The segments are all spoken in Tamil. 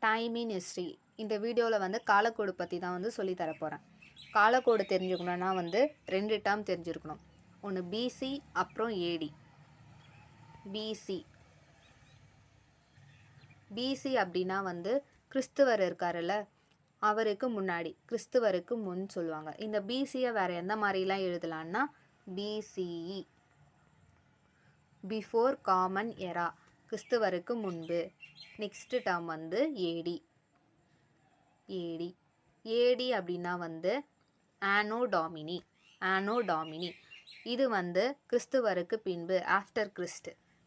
Time in history. இந்த வீடியோவில் வந்து காலக்கோடு பற்றி தான் வந்து சொல்லி தரப்போகிறேன். காலக்கோடு தெரிஞ்சுக்கணுன்னா வந்து 2 டேர்ம் தெரிஞ்சிருக்கணும். ஒன்று பிசி, அப்புறம் ஏடி. பிசி பிசி அப்படின்னா வந்து கிறிஸ்துவர் இருக்காருல்ல, அவருக்கு முன்னாடி, கிறிஸ்துவருக்கு முன் சொல்லுவாங்க. இந்த பிசியை வேறு எந்த மாதிரிலாம் எழுதலான்னா பிசிஇ, பிஃபோர் காமன் எரா, கிறிஸ்துவருக்கு முன்பு. நெக்ஸ்ட் டேர்ம் வந்து ஏடி. ஏடி ஏடி அப்படின்னா வந்து ஆனோ டாமினி. ஆனோ டாமினி இது வந்து கிறிஸ்துவருக்கு பின்பு, ஆஃப்டர்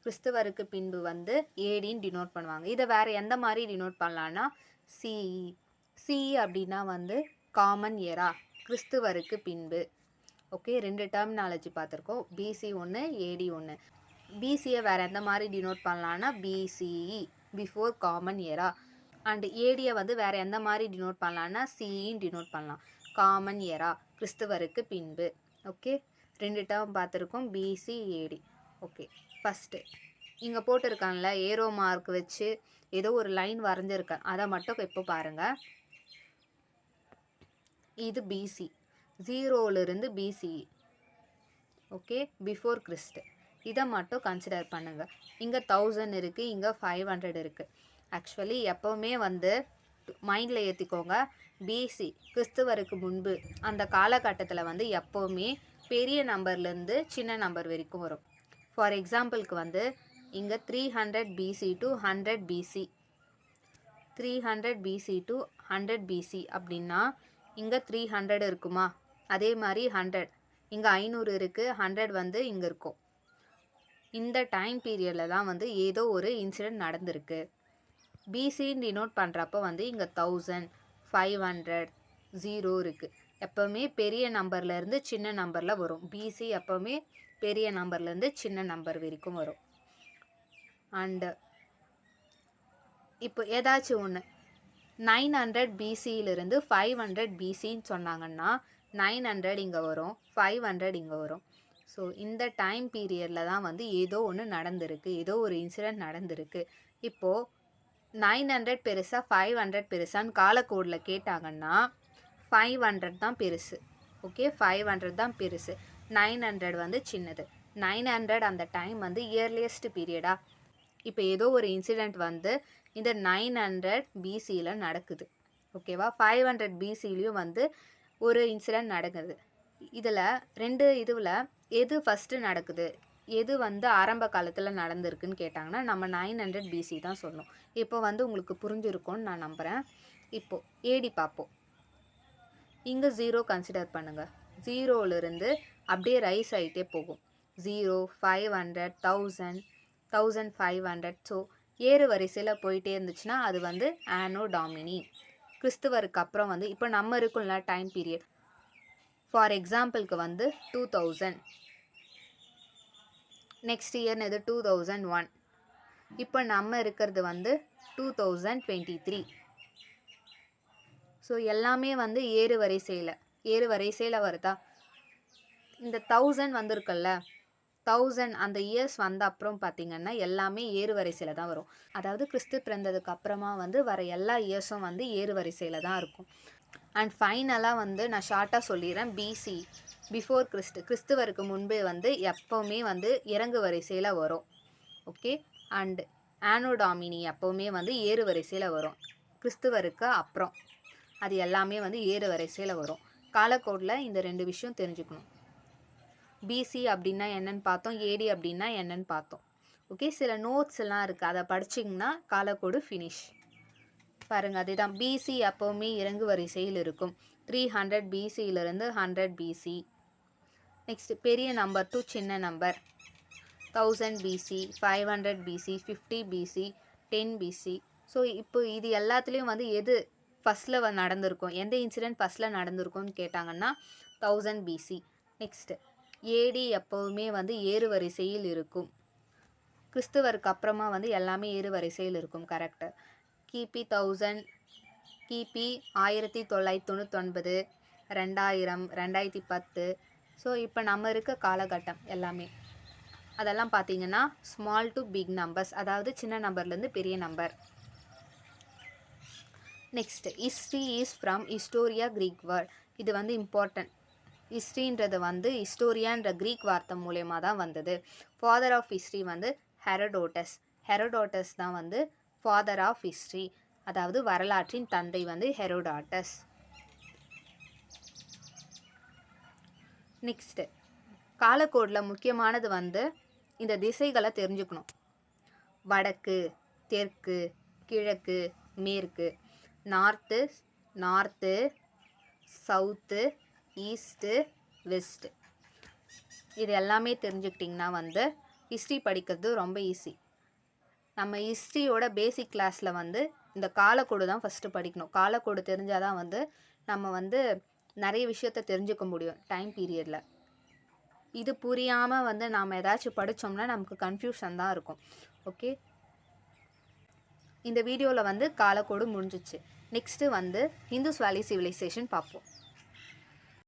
கிறிஸ்துவருக்கு பின்பு வந்து ஏடின்னு டினோட் பண்ணுவாங்க. இதை வேறு எந்த மாதிரி டினோட் பண்ணலான்னா சிஇ. சிஇ அப்படின்னா வந்து காமன் எரா, கிறிஸ்துவருக்கு பின்பு. ஓகே, 2 டெர்மினாலஜி பார்த்துருக்கோம். பிசி ஒன்று, ஏடி ஒன்று. பிசியை வேறு எந்த மாதிரி டினோட் பண்ணலான்னா BCE, before common era. And ஏடியை வந்து வேறு எந்த மாதிரி டினோட் பண்ணலான்னா சிஇன்னு டினோட் பண்ணலாம், காமன் எரா, கிறிஸ்துவருக்கு பின்பு. ஓகே, 2 டேர்ம் பார்த்துருக்கோம், பிசி ஏடி. ஓகே, ஃபஸ்ட்டு இங்கே போட்டிருக்காங்கல்ல, ஏரோ மார்க் வச்சு ஏதோ ஒரு லைன் வரைஞ்சிருக்கேன், அதை மட்டும் இப்போ பாருங்கள். இது பிசி, 0லிருந்து பிசிஇ. Okay, before Christ. இதை மட்டும் கன்சிடர் பண்ணுங்கள். இங்கே 1000 இருக்குது, இங்கே 500 இருக்குது. ஆக்சுவலி எப்போவுமே வந்து மைண்டில் ஏற்றிக்கோங்க, பிசி கிறிஸ்துவருக்கு முன்பு அந்த காலகட்டத்தில் வந்து எப்போவுமே பெரிய நம்பர்லேருந்து சின்ன நம்பர் வரைக்கும் வரும். ஃபார் எக்ஸாம்பிளுக்கு வந்து இங்கே 300 PC to 100 PC, 300 PC to 100 PC அப்படின்னா இங்கே 300 இருக்குமா, அதே மாதிரி 100, இங்கே 500 இருக்குது, 100 வந்து இங்கே இருக்கும். இந்த டைம் பீரியடில் தான் வந்து ஏதோ ஒரு இன்சிடெண்ட் நடந்திருக்கு. பிசின்னு டினோட் பண்ணுறப்போ வந்து இங்கே 1000, 500, 0 இருக்குது. எப்போவுமே பெரிய நம்பர்லேருந்து சின்ன நம்பரில் வரும். பிசி எப்போவுமே பெரிய நம்பர்லேருந்து சின்ன நம்பர் வரைக்கும் வரும். அண்டு இப்போ ஏதாச்சும் ஒன்று 900 பிசியிலிருந்து 500 பிசின்னு சொன்னாங்கன்னா 900 இங்கே வரும், 500 இங்கே வரும். ஸோ இந்த டைம் பீரியடில் தான் வந்து ஏதோ ஒன்று நடந்திருக்கு, ஏதோ ஒரு இன்சிடெண்ட் நடந்திருக்கு. இப்போது 900 பெருசா 500 பெருசான்னு காலக்கோடில் கேட்டாங்கன்னா 500 தான் பெருசு. ஓகே, 500 தான் பெருசு, 900 வந்து சின்னது. 900 அந்த டைம் வந்து இயர்லியஸ்ட் பீரியடா. இப்போ ஏதோ ஒரு இன்சிடெண்ட் வந்து இந்த 900 பிசியில் நடக்குது. ஓகேவா, 500 பிசிலையும் வந்து ஒரு இன்சிடெண்ட் நடக்குது. இதில் 2 இதுவில் எது ஃபஸ்ட்டு நடக்குது, எது வந்து ஆரம்ப காலத்தில் நடந்திருக்குன்னு கேட்டாங்கன்னா நம்ம 900 பிசி தான் சொல்லணும். இப்போ வந்து உங்களுக்கு புரிஞ்சிருக்கும்னு நான் நம்புகிறேன். இப்போது ஏடி பார்ப்போம். இங்கே 0 கன்சிடர் பண்ணுங்கள். 0லிருந்து அப்படியே ரைஸ் ஆகிட்டே போகும். 0, 500, 1000, 1500. ஸோ ஏறு வரிசையில் போயிட்டே இருந்துச்சுன்னா அது வந்து ஆனோ டாமினி. கிறிஸ்துவருக்கு அப்புறம் வந்து இப்போ நம்ம இருக்கும்ல டைம் பீரியட், ஃபார் எக்ஸாம்பிளுக்கு வந்து 2000, நெக்ஸ்ட் இயர்னு எது 2001. இப்போ நம்ம இருக்கிறது வந்து 2023. ஸோ எல்லாமே வந்து ஏறு வரிசையில் வருதா. இந்த 1000 வந்திருக்குல்ல, 1000 அந்த இயர்ஸ் வந்த அப்புறம் பார்த்திங்கன்னா எல்லாமே ஏறு வரிசையில் தான் வரும். அதாவது கிறிஸ்து பிறந்ததுக்கு அப்புறமா வந்து வர எல்லா இயர்ஸும் வந்து ஏறு வரிசையில் தான் இருக்கும். அண்ட் ஃபைனலாக வந்து நான் ஷார்ட்டாக சொல்லிடுறேன், பிசி பிஃபோர் கிறிஸ்துவருக்கு முன்பே வந்து எப்போவுமே வந்து இறங்கு வரிசையில் வரும். ஓகே, அண்ட் ஆனோ டாமினி எப்போவுமே வந்து ஏறு வரிசையில் வரும். கிறிஸ்துவருக்கு அப்புறம் அது எல்லாமே வந்து ஏறு வரிசையில் வரும். காலக்கோடில் இந்த 2 விஷயம் தெரிஞ்சுக்கணும். பிசி அப்படின்னா என்னன்னு பார்த்தோம், ஏடி அப்படின்னா என்னன்னு பார்த்தோம். ஓகே, சில நோட்ஸ் எல்லாம் இருக்குது, அதை படிச்சிங்கன்னா காலக்கோடு ஃபினிஷ். பாருங்கள், அதே தான். பிசி எப்போவுமே இறங்கு வரிசையில் இருக்கும். 300 பிசியிலிருந்து 100 பிசி. நெக்ஸ்ட் பெரிய நம்பர் டு சின்ன number, 1000 BC, 500 BC, 50 BC, 10 BC. So இப்போ இது எல்லாத்துலேயும் வந்து எது ஃபஸ்ட்டில் நடந்திருக்கும், எந்த இன்சிடெண்ட் ஃபஸ்ட்டில் நடந்திருக்கும்னு கேட்டாங்கன்னா 1000 பிசி. நெக்ஸ்ட்டு ஏடி எப்போவுமே வந்து ஏறு வரிசையில் இருக்கும். கிறிஸ்துவருக்கு அப்புறமா வந்து எல்லாமே ஏறு வரிசையில் இருக்கும். கரெக்டு. கிபி 1000, கிபி 1999, 2000, 2010. ஸோ இப்போ நம்ம இருக்க காலகட்டம் எல்லாமே அதெல்லாம் பார்த்திங்கன்னா ஸ்மால் டு பிக் நம்பர்ஸ், அதாவது சின்ன நம்பர்லேருந்து பெரிய number. Next history is from historia creek word. இது வந்து இம்பார்ட்டன்ட். ஹிஸ்ட்ரின்றது வந்து ஹிஸ்டோரியான்ற க்ரீக் வார்த்தை மூலயமா தான் வந்தது. ஃபாதர் ஆஃப் ஹிஸ்ட்ரி வந்து ஹெரோடோட்டஸ். ஹெரோடோட்டஸ் தான் வந்து ஃபாதர் ஆஃப் ஹிஸ்ட்ரி, அதாவது வரலாற்றின் தந்தை வந்து ஹெரோடாட்டஸ். நெக்ஸ்ட்டு காலக்கோடில் முக்கியமானது வந்து இந்த திசைகளை தெரிஞ்சுக்கணும். வடக்கு, தெற்கு, கிழக்கு, மேற்கு, நார்த்து, சவுத்து, ஈஸ்ட்டு, வெஸ்ட்டு. இது எல்லாமே தெரிஞ்சுக்கிட்டிங்கன்னா வந்து ஹிஸ்ட்ரி படிக்கிறது ரொம்ப ஈஸி. நம்ம ஹிஸ்ட்ரியோட பேசிக் கிளாஸில் வந்து இந்த காலக்கோடு தான் ஃபஸ்ட்டு படிக்கணும். காலக்கோடு தெரிஞ்சால் தான் வந்து நம்ம வந்து நிறைய விஷயத்த தெரிஞ்சுக்க முடியும் டைம் பீரியடில். இது புரியாமல் வந்து நாம் ஏதாச்சும் படித்தோம்னா நமக்கு கன்ஃபியூஷன் தான் இருக்கும். ஓகே, இந்த வீடியோவில் வந்து காலக்கோடு முடிஞ்சிச்சு. நெக்ஸ்ட்டு வந்து இந்துஸ் வேலி சிவிலைசேஷன் பார்ப்போம்.